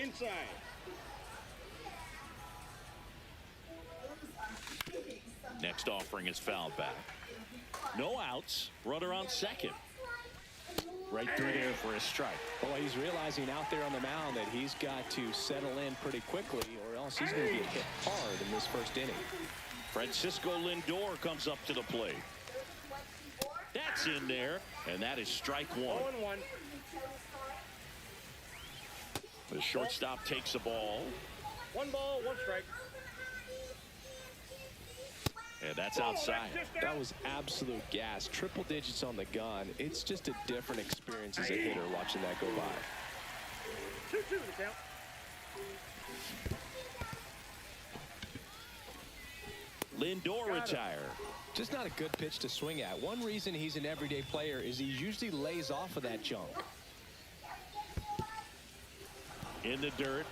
inside. Next offering is fouled back. No outs. Runner on second. Right through there for a strike. Boy, he's realizing out there on the mound that he's got to settle in pretty quickly or else he's going to get hit hard in this first inning. Francisco Lindor comes up to the plate. That's in there, and that is strike one. 0-1. The shortstop takes the ball. 1 ball, 1 strike. And that's outside. That was absolute gas. Triple digits on the gun. It's just a different experience as a hitter watching that go by. 2-2 the count. Lindor retire. Just not a good pitch to swing at. One reason he's an everyday player is he usually lays off of that junk. In the dirt.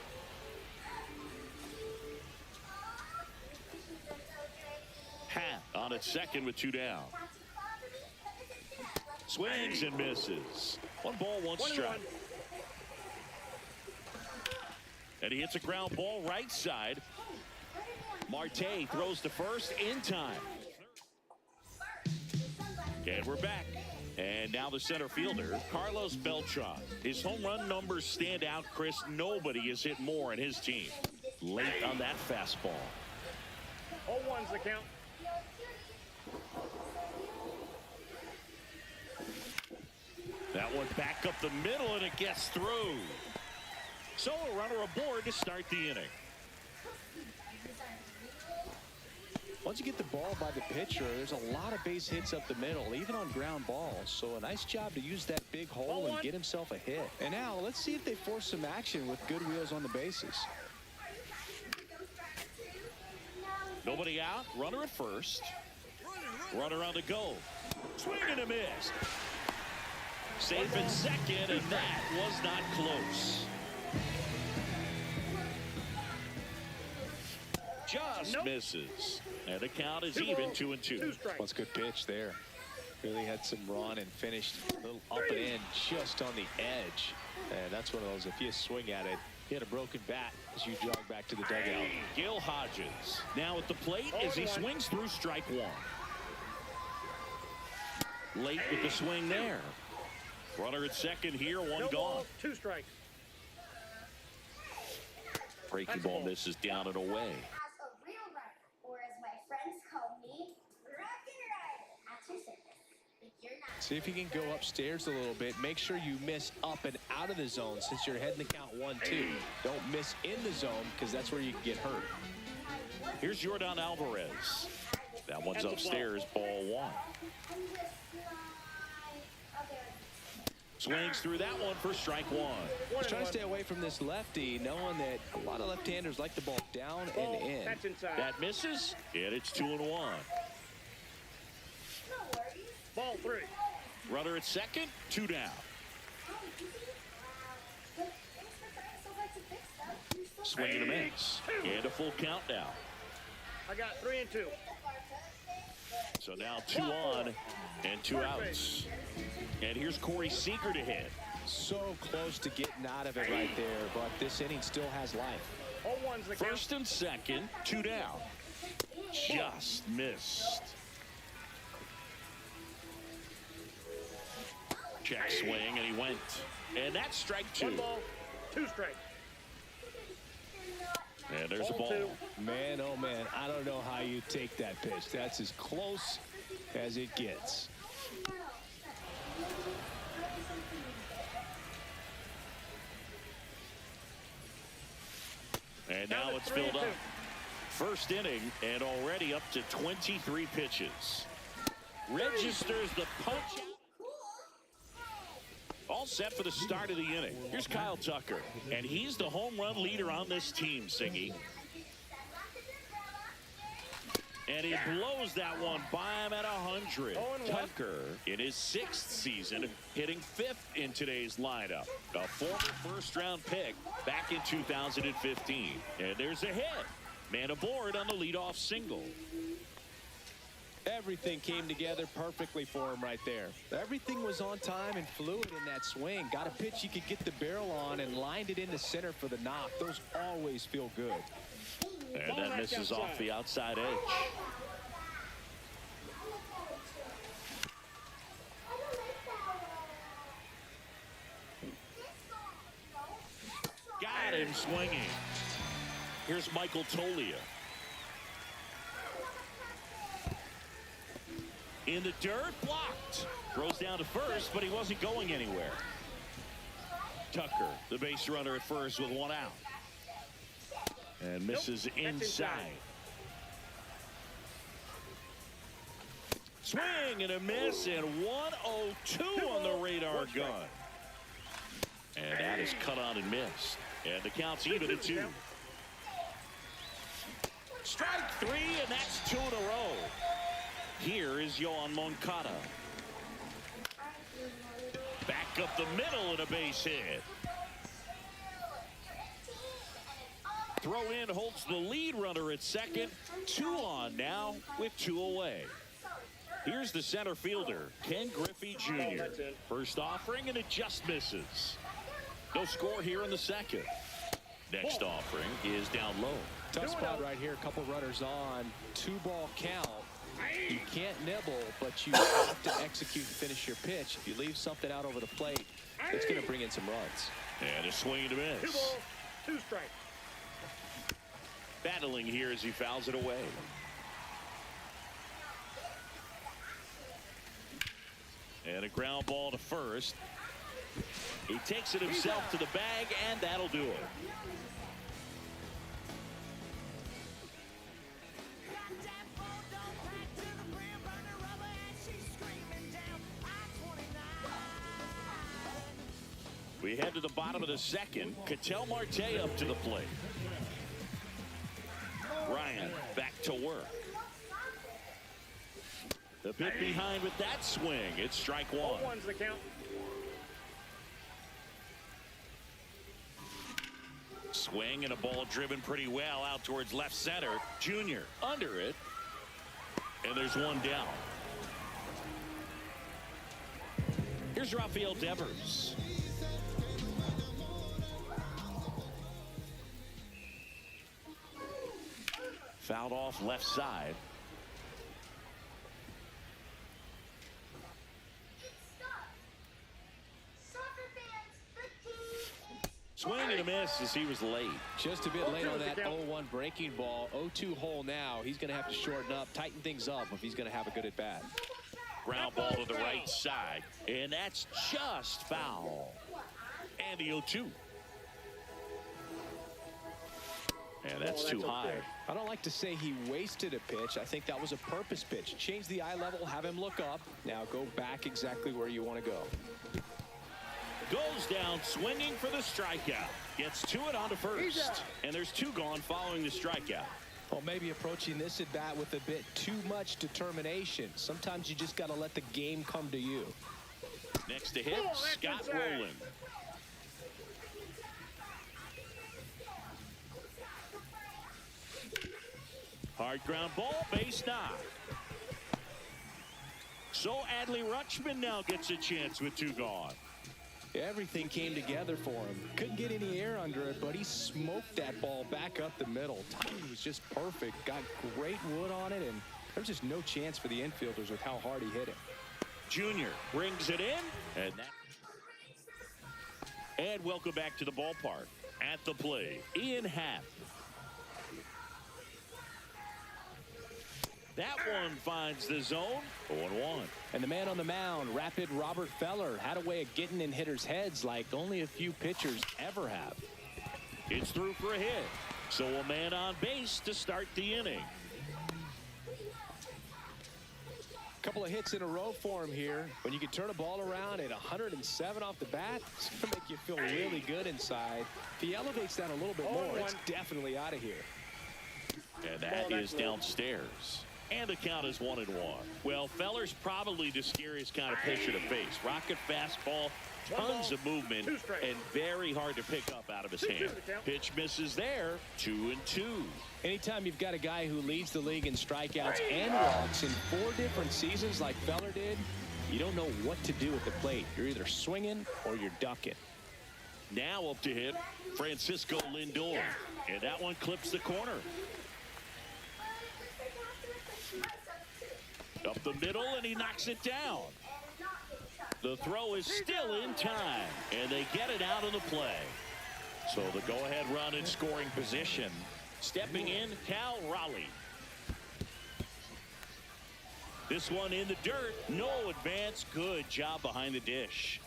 Hat on at second with 2 down. Swings and misses. 1 ball, 1 strike. And he hits a ground ball right side. Marte throws to first in time. And we're back. And now the center fielder, Carlos Beltran. His home run numbers stand out, Chris. Nobody has hit more in his team. Late on that fastball. 0-1's the count. That one back up the middle, and it gets through. So a runner aboard to start the inning. Once you get the ball by the pitcher, there's a lot of base hits up the middle, even on ground balls. So a nice job to use that big hole and get himself a hit. And now let's see if they force some action with good wheels on the bases. Nobody out. Runner at first. Runner on the go. Swing and a miss. Safe in second, and that was not close. Just misses. And the count is even 2-2. That's a good pitch there. Really had some run and finished a little up and in just on the edge. And that's one of those, if you swing at it, hit a broken bat as you jog back to the dugout. Gil Hodges now at the plate as he swings through strike 1. Late with the swing there. Runner at second here, 1 gone. 2 strikes. Breaking ball misses down and away. As a real runner, or as my friends call me, Rocket Rider. At your service. If you're not. See if you can go upstairs a little bit. Make sure you miss up and out of the zone since you're heading the count 1-2. Don't miss in the zone because that's where you can get hurt. Here's Jordan Alvarez. That one's upstairs, ball 1. Swings through that one for strike 1. Just trying to stay away from this lefty, knowing that a lot of left-handers like the ball down and in. That's inside. That misses, and it's 2-1. Ball 3. Runner at second, 2 down. Swing and a miss, and a full count now. I got 3-2. So now 2 on and 2 outs. And here's Corey Seager to hit. So close to getting out of it right there, but this inning still has life. 0-1's the count. First and second, 2 down. Just missed. Check swing, and he went. And that's strike 2. 1 ball, 2 strikes. And there's a ball. 2. Man, oh man, I don't know how you take that pitch. That's as close as it gets. And now it's filled up. First inning and already up to 23 pitches. Registers the punch. All set for the start of the inning. Here's Kyle Tucker, and he's the home run leader on this team, Singy. And he blows that one by him at 100. Tucker, in his 6th season, hitting 5th in today's lineup. A former first-round pick back in 2015. And there's a hit. Man aboard on the leadoff single. Everything came together perfectly for him right there. Everything was on time and fluid in that swing. Got a pitch he could get the barrel on and lined it into center for the knock. Those always feel good. And that misses off the outside edge. Got him swinging. Here's Michael Tolia. In the dirt, blocked. Throws down to first, but he wasn't going anywhere. Tucker, the base runner at first with one out. And misses inside. Swing and a miss, and 102 on the radar gun. And that is cut on and missed. And the count's even at 2. Strike 3, and that's 2 in a row. Here is Yoan Moncada. Back up the middle and a base hit. Throw in holds the lead runner at second. 2 on now with 2 away. Here's the center fielder, Ken Griffey Jr. First offering, and it just misses. No score here in the second. Next offering is down low. Tough spot right here. A couple runners on. 2-ball count. You can't nibble, but you have to execute and finish your pitch. If you leave something out over the plate, it's going to bring in some runs. And a swing and a miss. 2 balls, 2 strikes. Battling here as he fouls it away. And a ground ball to first. He takes it himself to the bag, and that'll do it. We head to the bottom of the second. Ketel Marte up to the plate. Ryan back to work. The bit behind with that swing. It's strike 1. 1's the count. Swing and a ball driven pretty well out towards left center. Junior under it. And there's 1 down. Here's Rafael Devers. Fouled off left side. Swing and a miss as he was late. Just a bit late on that 0-1 breaking ball. 0-2 hole now. He's going to have to shorten up, tighten things up if he's going to have a good at bat. Ground ball to the right side. And that's just foul. And the 0-2. And that's too high. I don't like to say he wasted a pitch. I think that was a purpose pitch. Change the eye level, have him look up. Now go back exactly where you want to go. Goes down swinging for the strikeout. Gets to it onto first. And there's 2 gone following the strikeout. Well, maybe approaching this at bat with a bit too much determination. Sometimes you just got to let the game come to you. Next to hit, Scott Rowland. Hard ground ball, base knock. So Adley Rutschman now gets a chance with 2 gone. Everything came together for him. Couldn't get any air under it, but he smoked that ball back up the middle. Timing was just perfect. Got great wood on it, and there's just no chance for the infielders with how hard he hit it. Junior brings it in, and welcome back to the ballpark. At the plate, Ian Happ. That one finds the zone. 0-1. And the man on the mound, rapid Robert Feller, had a way of getting in hitters' heads like only a few pitchers ever have. It's through for a hit. So a man on base to start the inning. Couple of hits in a row for him here. When you can turn a ball around at 107 off the bat, it's going to make you feel really good inside. If he elevates that a little bit more, it's definitely out of here. And that is downstairs. And the count is 1-1. Well, Feller's probably the scariest kind of pitcher to face. Rocket fastball, Tons of movement Two strikes. and very hard to pick up out of his hand. Pitch misses there. 2-2. Anytime you've got a guy who leads the league in strikeouts and walks in 4 different seasons like Feller did, you don't know what to do at the plate. You're either swinging or you're ducking. Now up to hit Francisco Lindor. And that one clips the corner. Up the middle, and he knocks it down. The throw is still in time, and they get it out of the play. So the go-ahead run in scoring position. Stepping in, Cal Raleigh. This one in the dirt. No advance. Good job behind the dish.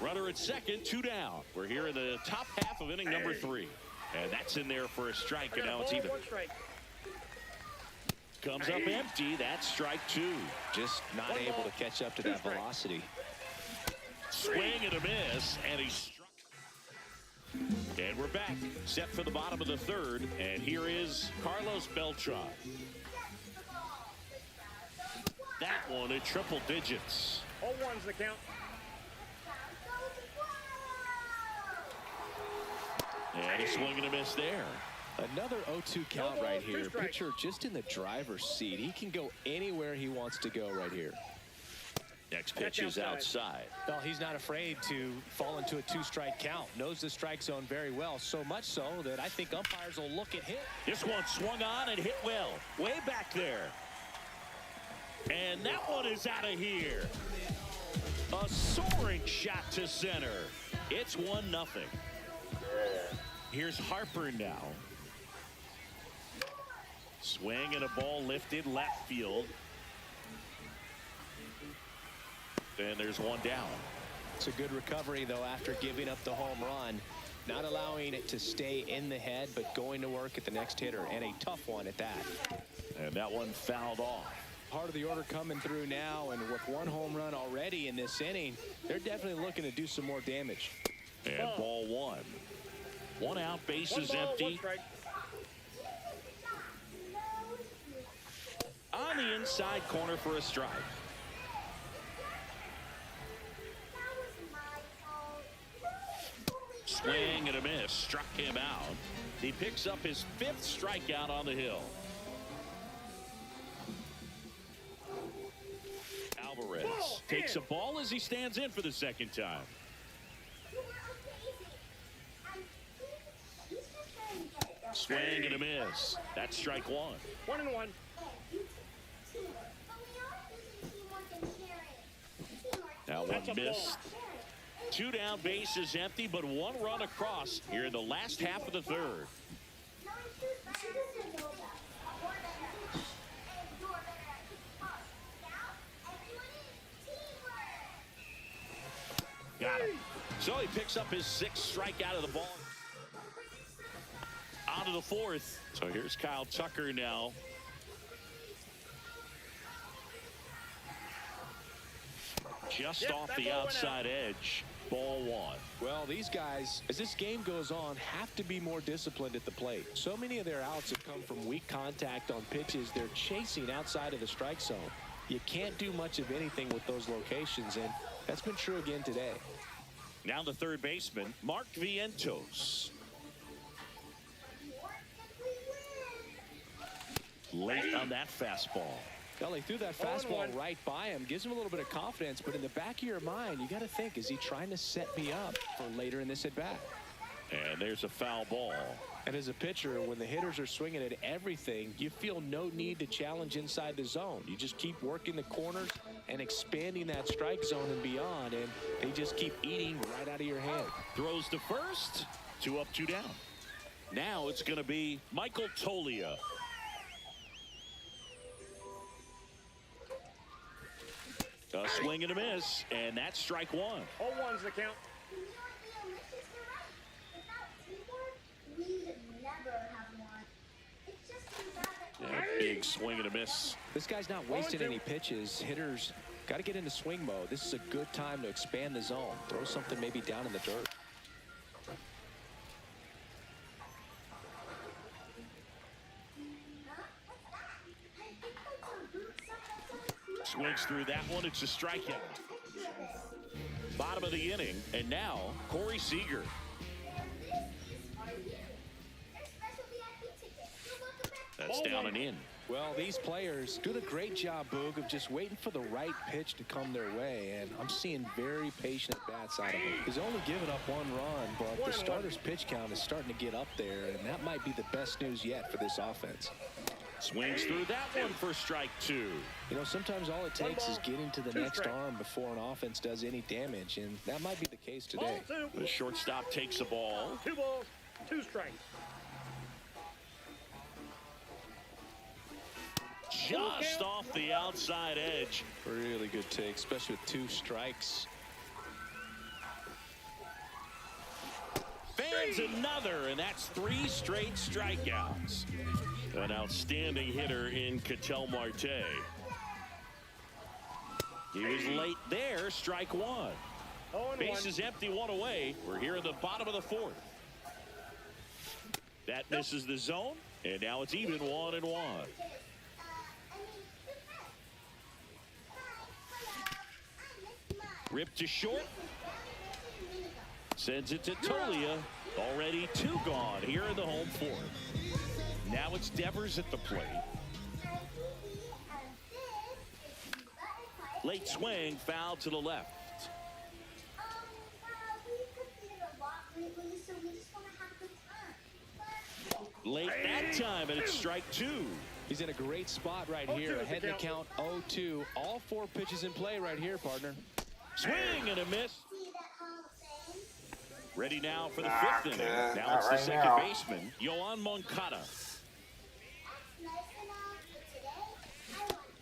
Runner at second, 2 down. We're here in the top half of inning number 3. And that's in there for a strike, and now it's even. Comes up empty. That's strike 2. Just not able to catch up to that velocity. Swing and a miss, and he struck. And we're back, set for the bottom of the 3rd, and here is Carlos Beltran. That one at triple digits. 0-1's the count. And a swing and a miss there. Another 0-2 count right here. Pitcher just in the driver's seat. He can go anywhere he wants to go right here. Next pitch is outside. Well, he's not afraid to fall into a 2-strike count. Knows the strike zone very well. So much so that I think umpires will look at him. This one swung on and hit well. Way back there. And that one is out of here. A soaring shot to center. It's 1-0. Here's Harper now. Swing and a ball lifted left field. And there's 1 down. It's a good recovery, though, after giving up the home run. Not allowing it to stay in the head, but going to work at the next hitter, and a tough one at that. And that one fouled off. Part of the order coming through now, and with 1 home run already in this inning, they're definitely looking to do some more damage. And ball 1. 1 out, bases empty. On the inside corner for a strike. Swing and a miss. Struck him out. He picks up his 5th strikeout on the hill. Alvarez takes a ball as he stands in for the 2nd time. Swing and a miss. That's strike 1. 1-1. Now one missed. 2 down, bases empty, but 1 run across here in the last half of the 3rd. Got him. So he picks up his 6th strikeout of the ball. On to the 4th. So here's Kyle Tucker now. Just off the outside edge. Ball 1. Well, these guys, as this game goes on, have to be more disciplined at the plate. So many of their outs have come from weak contact on pitches they're chasing outside of the strike zone. You can't do much of anything with those locations, and that's been true again today. Now the 3rd baseman, Mark Vientos. Late on that fastball. Well, he threw that fastball right by him, gives him a little bit of confidence, but in the back of your mind, you got to think, is he trying to set me up for later in this at-bat? And there's a foul ball. And as a pitcher, when the hitters are swinging at everything, you feel no need to challenge inside the zone. You just keep working the corners and expanding that strike zone and beyond, and they just keep eating right out of your hand. Throws to first. 2 up, 2 down. Now it's going to be Michael Toglia. A swing and a miss, and that's strike 1. 0-1's the count. Yeah, big swing and a miss. This guy's not wasting any pitches. Hitters got to get into swing mode. This is a good time to expand the zone. Throw something maybe down in the dirt. Swings through that one. It's a strikeout. bottom of the inning. And now, Corey Seager. That's down and in. Well, these players do a great job, Boog, of just waiting for the right pitch to come their way, and I'm seeing very patient bats out of him. He's only given up 1 run, but the starter's pitch count is starting to get up there, and that might be the best news yet for this offense. Swings through that one for strike 2. You know, sometimes all it takes is getting to the next arm before an offense does any damage, and that might be the case today. The shortstop takes the ball. 2 balls, 2 strikes. Just off the outside edge. Really good take, especially with 2 strikes. Fans another, and that's 3 straight strikeouts. An outstanding hitter in Ketel Marte. He was late there, strike 1. Bases empty, 1 away. We're here in the bottom of the 4th. That misses the zone, and now it's even 1-1. Ripped to short. Sends it to Tolia. Already 2 gone here in the home 4th. Now it's Devers at the plate. Late swing, foul to the left. Late that time, and it's strike 2. He's in a great spot right here. Ahead in the count 0-2. All 4 pitches in play right here, partner. Swing and a miss. Ready now for the 5th inning. Now it's the second baseman, Yoan Moncada.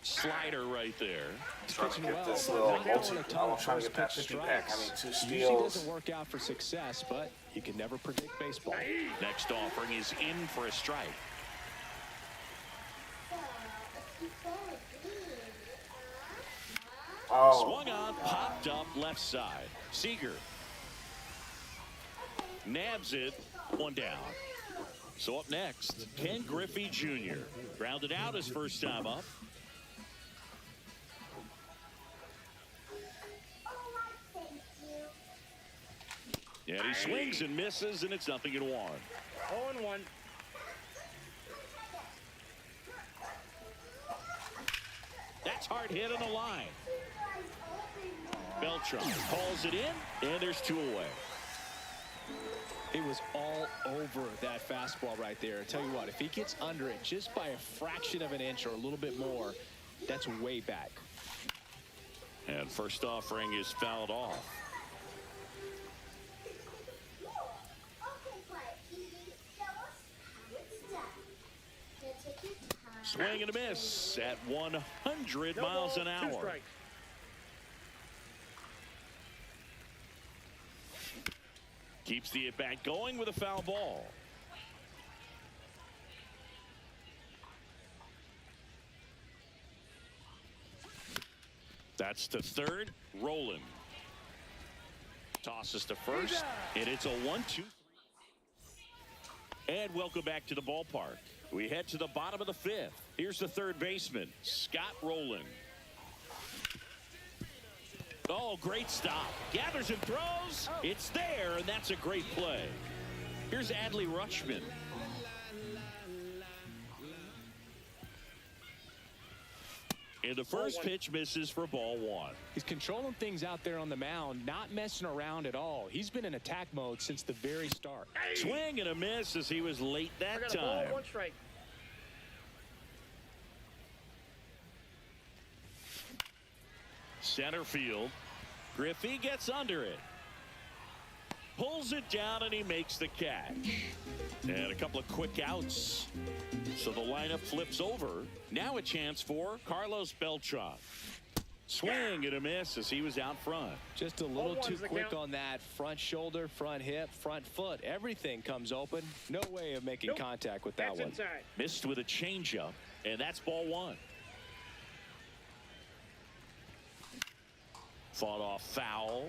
Slider right there. Trying to get this little almost trying to get that 50 back. I mean, 2 steals. Usually doesn't work out for success, but you can never predict baseball. Next offering is in for a strike. Swung on, popped up left side. Seager nabs it, 1 down. So up next, Ken Griffey Jr. Grounded out his first time up. And he swings and misses, and it's 0-1. 0-1. That's hard hit on the line. Beltran calls it in, and there's 2 away. It was all over that fastball right there. I tell you what, if he gets under it just by a fraction of an inch or a little bit more, that's way back. And first offering is fouled off. Swing and a miss at 100 miles an hour. 2 strikes. Keeps the at-bat going with a foul ball. That's to third. Rolling. Tosses to first. And it's a 1-2. And welcome back to the ballpark. We head to the bottom of the 5th. Here's the third baseman, Scott Rowland. Oh, great stop. Gathers and throws. It's there, and that's a great play. Here's Adley Rutschman. And the first pitch misses for ball 1. He's controlling things out there on the mound, not messing around at all. He's been in attack mode since the very start. Swing and a miss as he was late that time. 1 strike. Center field. Griffey gets under it. Pulls it down, and he makes the catch. And a couple of quick outs. So the lineup flips over. Now a chance for Carlos Beltran. Swing and a miss as he was out front. Just a little too quick on that front shoulder, front hip, front foot. Everything comes open. No way of making contact with that one. Inside. Missed with a changeup, and that's ball 1. Fought off foul.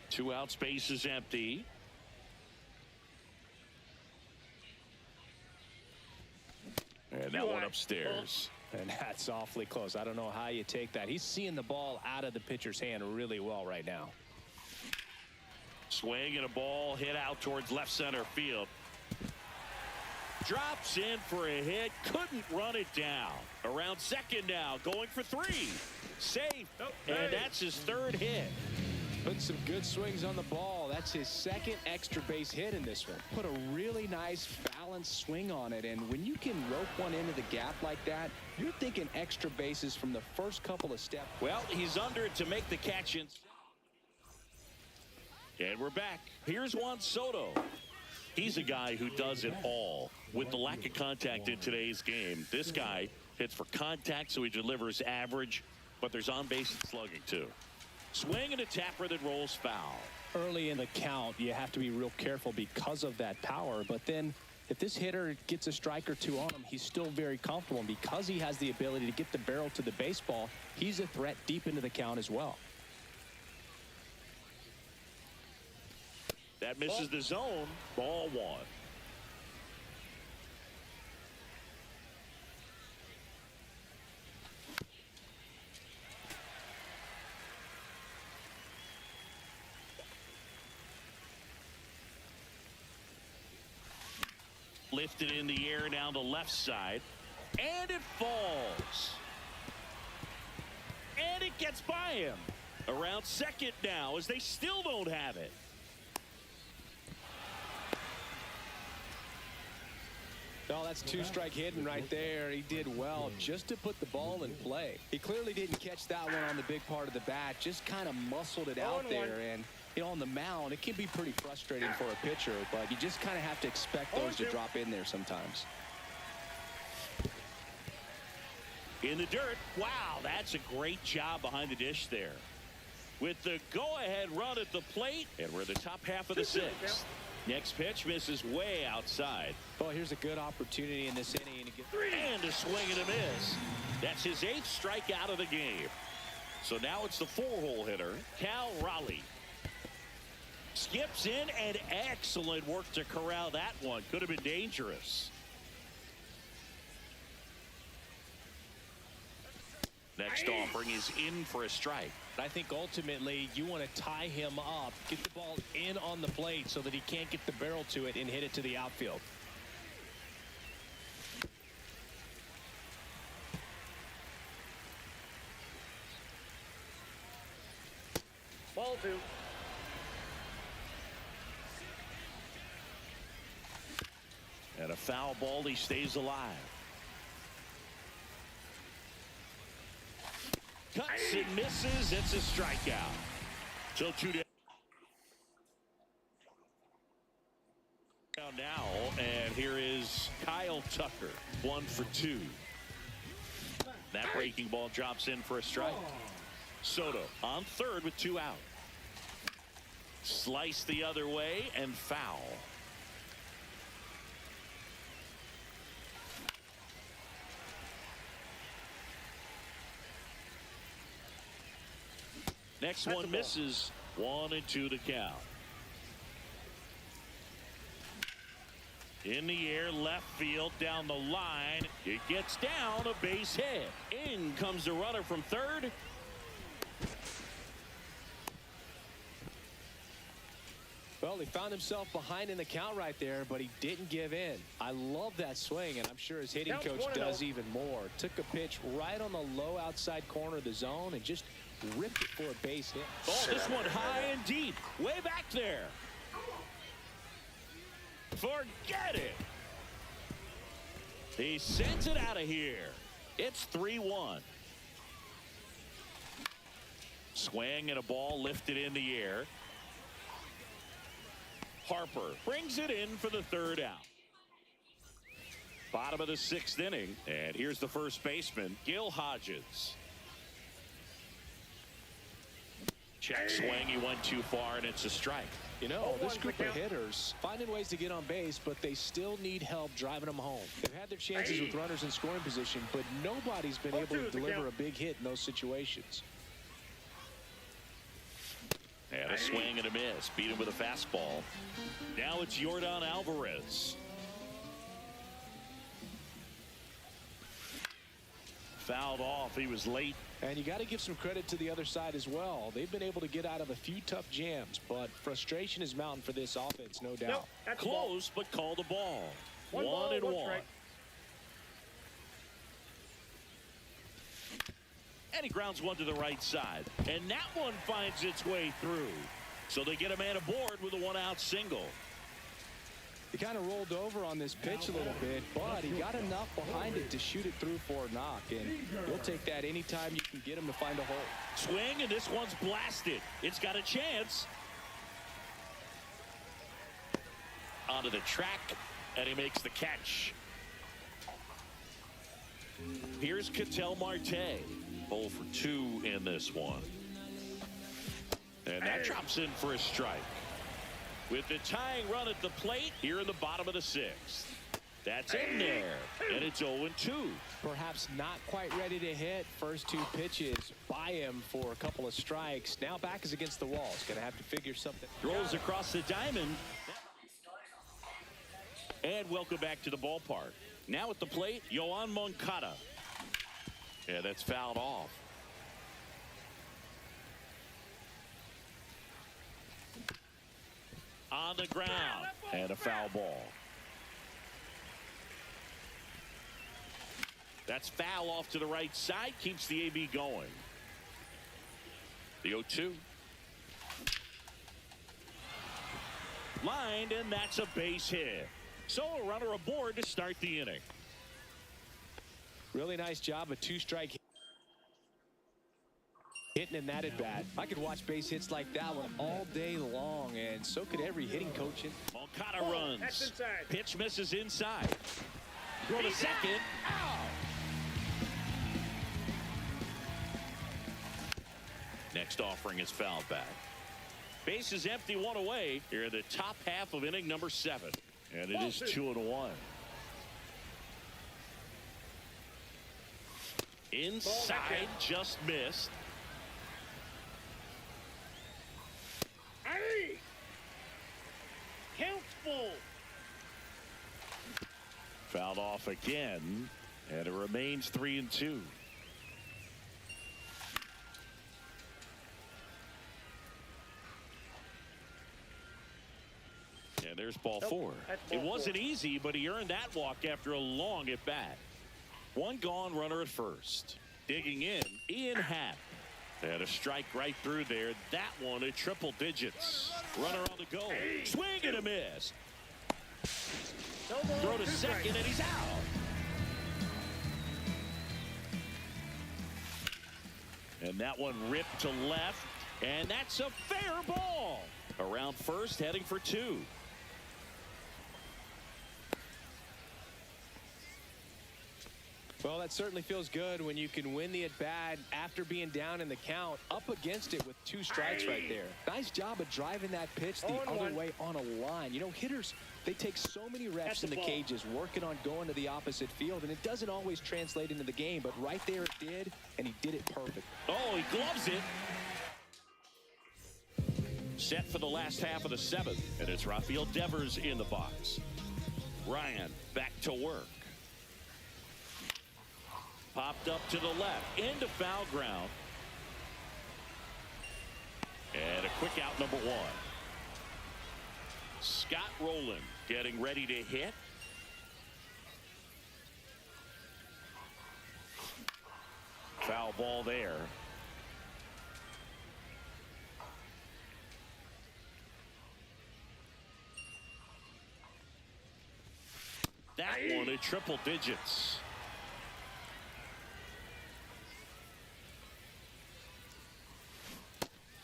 Two outs, base is empty. upstairs. And that's awfully close. I don't know how you take that. He's seeing the ball out of the pitcher's hand really well right now. Swing and a ball hit out towards left center field. Drops in for a hit. Couldn't run it down. Around second now. Going for 3. Safe. And that's his 3rd hit. Putting some good swings on the ball. That's his 2nd extra base hit in this one. Put a really nice balanced swing on it. And when you can rope one into the gap like that, you're thinking extra bases from the first couple of steps. Well, he's under it to make the catch. And we're back. Here's Juan Soto. He's a guy who does it all. With the lack of contact in today's game, this guy hits for contact, so he delivers average, but there's on-base and slugging too. Swing and a tapper that rolls foul. Early in the count, you have to be real careful because of that power. But then if this hitter gets a strike or 2 on him, he's still very comfortable. And because he has the ability to get the barrel to the baseball, he's a threat deep into the count as well. That misses the zone. Ball 1. Lifted in the air down the left side, and it falls. And it gets by him. Around second now as they still don't have it. Oh, that's 2-strike hitting right there. He did well just to put the ball in play. He clearly didn't catch that one on the big part of the bat, just kind of muscled it out there. And you know, on the mound, it can be pretty frustrating for a pitcher, but you just kind of have to expect those to drop in there sometimes. In the dirt. Wow, that's a great job behind the dish there. With the go-ahead run at the plate, and we're in the top half of the 6th. Next pitch misses way outside. Well, here's a good opportunity in this inning to get and a swing and a miss. That's his 8th strikeout of the game. So now it's the 4-hole hitter, Cal Raleigh. Skips in, and excellent work to corral that one. Could have been dangerous. Next offering is in for a strike. I think ultimately you want to tie him up, get the ball in on the plate so that he can't get the barrel to it and hit it to the outfield. Ball 2. And a foul ball. He stays alive. Cuts and misses. It's a strikeout. So 2 down now. And here is Kyle Tucker. 1 for 2. That breaking ball drops in for a strike. Soto on third with 2 out. Slice the other way and foul. Next one misses. 1-2 to count. In the air, left field, down the line. It gets down, a base hit. In comes the runner from third. Well, he found himself behind in the count right there, but he didn't give in. I love that swing, and I'm sure his hitting coach does even more. Took a pitch right on the low outside corner of the zone and just ripped it for a base hit. Oh, this one high and deep. Way back there. Forget it. He sends it out of here. It's 3-1. Swing and a ball lifted in the air. Harper brings it in for the 3rd out. Bottom of the 6th inning. And here's the first baseman, Gil Hodges. Check swing. He went too far, and it's a strike. You know, this group of hitters finding ways to get on base, but they still need help driving them home. They've had their chances with runners in scoring position, but nobody's been able to deliver a big hit in those situations. And a swing and a miss. Beat him with a fastball. Now it's Yordan Alvarez. Fouled off. He was late. And you got to give some credit to the other side as well. They've been able to get out of a few tough jams, but frustration is mounting for this offense, no doubt. Nope, Close, but call the ball. One ball, and one one. strike. And he grounds one to the right side. And that one finds its way through. So they get a man aboard with a one-out single. He kind of rolled over on this pitch a little bit, but he got enough behind it to shoot it through for a knock. And you'll take that anytime you can get him to find a hole. Swing, and this one's blasted. It's got a chance. Onto the track, and he makes the catch. Here's Ketel Marte. 0 for 2 in this one. And that drops in for a strike. With the tying run at the plate here in the bottom of the 6th. That's in there, and it's 0-2. Perhaps not quite ready to hit. First 2 pitches by him for a couple of strikes. Now back is against the wall. He's going to have to figure something. Rolls across the diamond. And welcome back to the ballpark. Now at the plate, Yoan Moncada. Yeah, that's fouled off. On the ground, and a foul ball. That's foul off to the right side, keeps the AB going. The 0-2. Lined, and that's a base hit. So a runner aboard to start the inning. Really nice job, a 2-strike hitting in that at bat. I could watch base hits like that one all day long, and so could every hitting coach. Moncada runs. That's inside. Pitch misses inside. Throw to second. Out. Next offering is fouled back. Base is empty, 1 away. Here in the top half of inning number 7. And it is 2-1. Inside, just missed. Hey! Count full. Fouled off again, and it remains 3-2. And there's ball 4. It wasn't easy, but he earned that walk after a long at bat. One gone, runner at first. Digging in, Ian Happ. And a strike right through there. That one at triple digits. Runner on the go. Swing and a miss. Throw to second, and he's out. And that one ripped to left. And that's a fair ball. Around first, heading for 2. Well, that certainly feels good when you can win the at-bat after being down in the count, up against it with 2 strikes right there. Nice job of driving that pitch the other way on a line. You know, hitters, they take so many reps in the cages working on going to the opposite field, and it doesn't always translate into the game, but right there it did, and he did it perfect. Oh, he gloves it. Set for the last half of the 7th, and it's Rafael Devers in the box. Ryan back to work. Popped up to the left, into foul ground. And a quick out, number 1. Scott Rowland getting ready to hit. Foul ball there. That one at triple digits.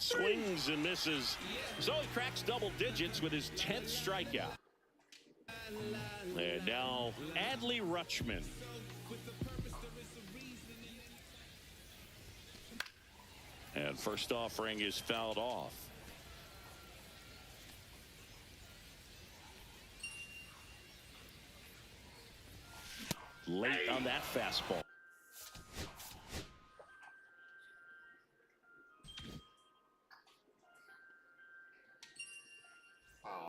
Swings and misses. So he cracks double digits with his 10th strikeout. And now Adley Rutschman. And first offering is fouled off. Late on that fastball.